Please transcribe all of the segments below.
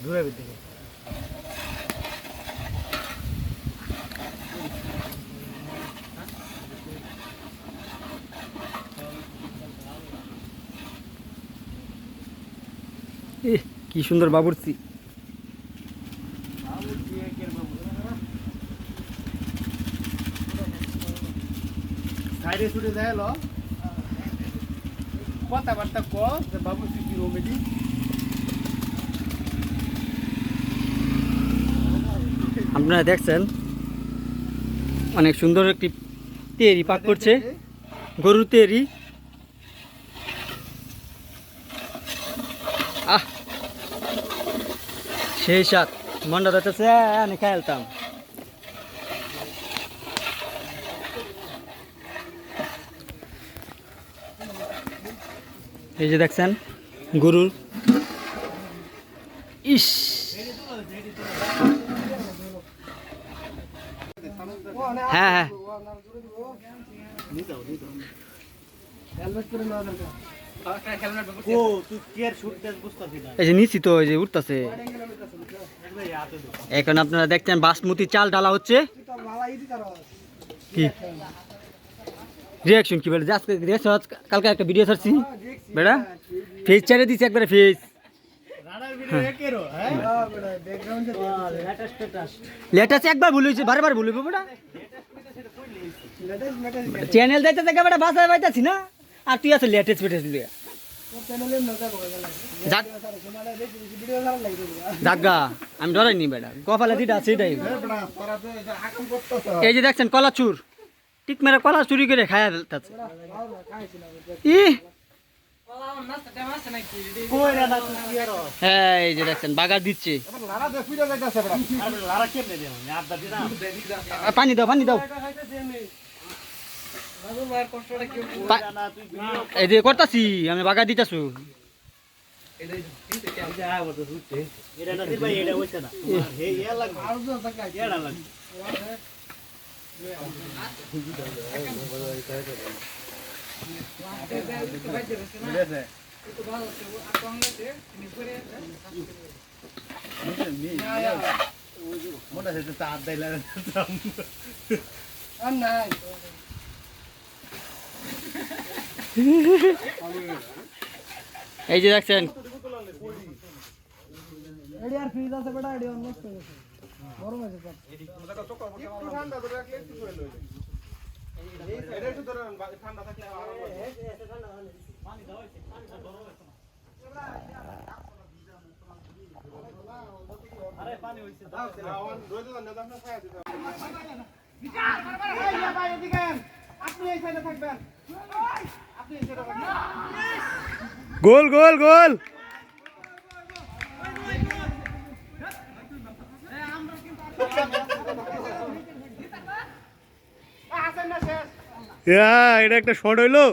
দূরে দিকে কি সুন্দর বাবুর্চি। সাইডে ছুটে যায় কথাবার্তা ক যে বাবুর্চি কি রোমেডি। আপনারা দেখছেন অনেক সুন্দর একটি তেরি পাক করছে, গরুর তেরি। আহ সেই সাত মন্ডা যাচ্ছে, আমি খেলতাম। এই যে দেখছেন গরুর ইস হ্যাঁ হ্যাঁ এই যে নিচি তো এই যে উঠতেছে। এখন আপনারা দেখছেন বাসমতি চাল ডালা হচ্ছে। কি রিয়াকশন কি বলে, আজকে কালকে একটা ভিডিও ছাড়ছি বেটা, ফেস ছেড়ে দিচ্ছে একবারে ফেস। লেটেস্ট একবার ভুল হয়েছে, বারবার ভুল হইব বেটা। চ্যানেল যাইতে থেকে বেটা বাসায় পাইতাছি না, আর তুই আছে লেটেস্ট ফেটেস্ট দিয়ে জাগা। আমি ডরাইনি বেটা, কপালে দিটা আছে এটাই। এই যে দেখছেন কলা চুর, টিক মেরে কলা চুরি করে খায়া ফেলতেছে। হ্যাঁ এই যে দেখছেন বাগার দিচ্ছে। পানি দাও পানি দাও, এই যে করতাছি আমি বাগা দিতেছু। এই যে দেখছেন গোল গোল গোল। এটা একটা শট হইলো।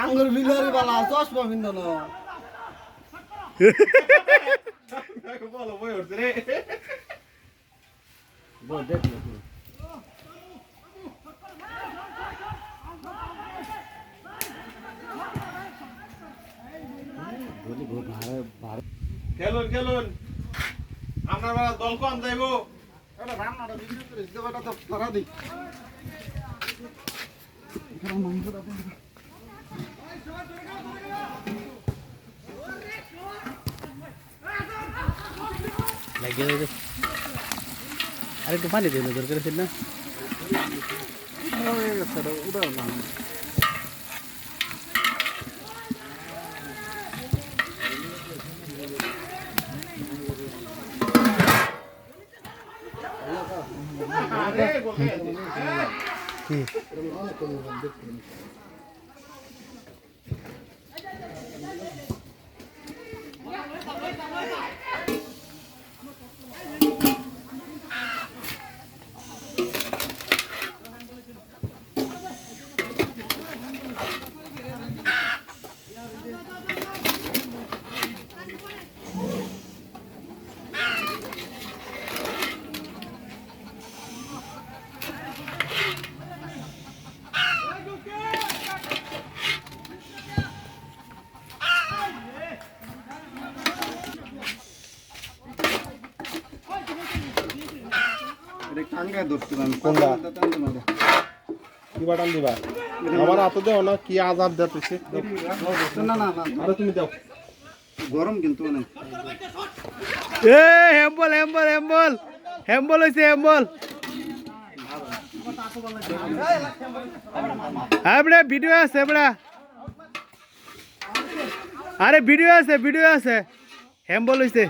আঙ্গুর মিলারি বালা চশমা বিন্দন বলো বই উঠছে রে। খেলুন খেলুন, আপনার বেলা দল কম যাইব। রান্নাটা ভিডিও করে দেবাটা তো সারা দিই। আরেকটু পানি দিল দরকার ছিল না। উড়াও না টাঙ্গায় ধরছি আমি কোনটা? টানতে না কি বাটান দিবা আমার হাতে দেও না কি আজাব দিতেছে না না না আরে তুমি দাও গরম কিন্তু অনেক এ হ্যাম্বল হ্যাম্বল হ্যাম্বল হ্যাম্বল হইছে হ্যাম্বল হ্যাঁ বড়া ভিডিও আছে বড়া আরে ভিডিও আছে হ্যাম্বল হইছে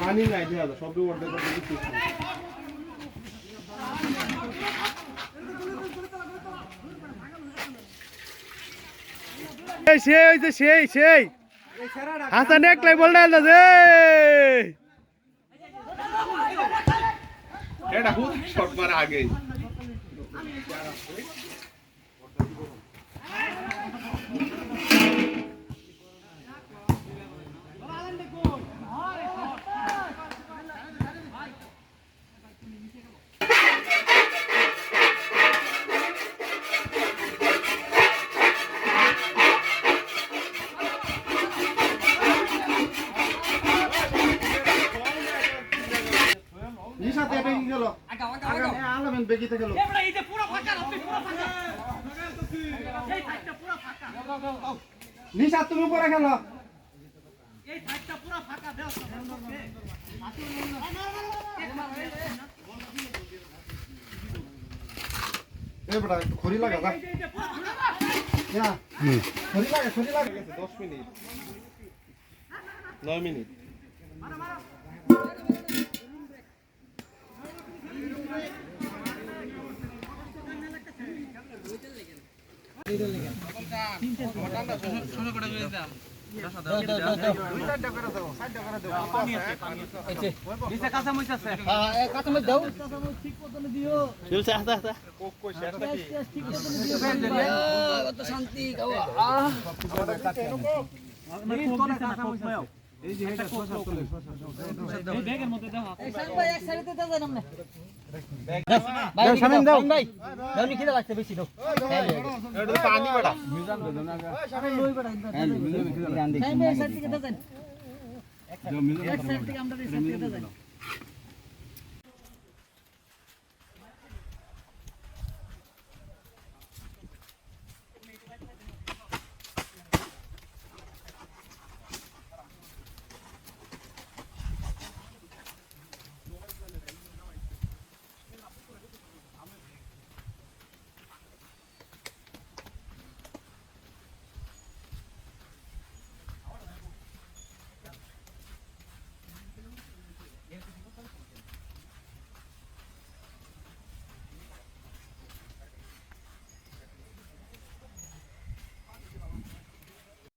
পানি নাই দিয়া সব অর্ধেক কিছু সেই হইছে সেই হাসান একলাই বল ডালছে এটা খুব শর্ট মারা আগে নিশাতে এটা গেল আলামেন বেগিতে গেল নিশা তুমি পরে গেল এবারে খড়ি লাগা যা খড়ি লাগা 10 মিনিট 9 মিনিট শামিম দাও ভাই দাও নি খিদা লাগছে বেশি দাও এটা পানি বেটা শামিম লই বেটা শামিম এক সাইড থেকে দাও দেন এক সাইড থেকে আমরা এই সাইড থেকে দাও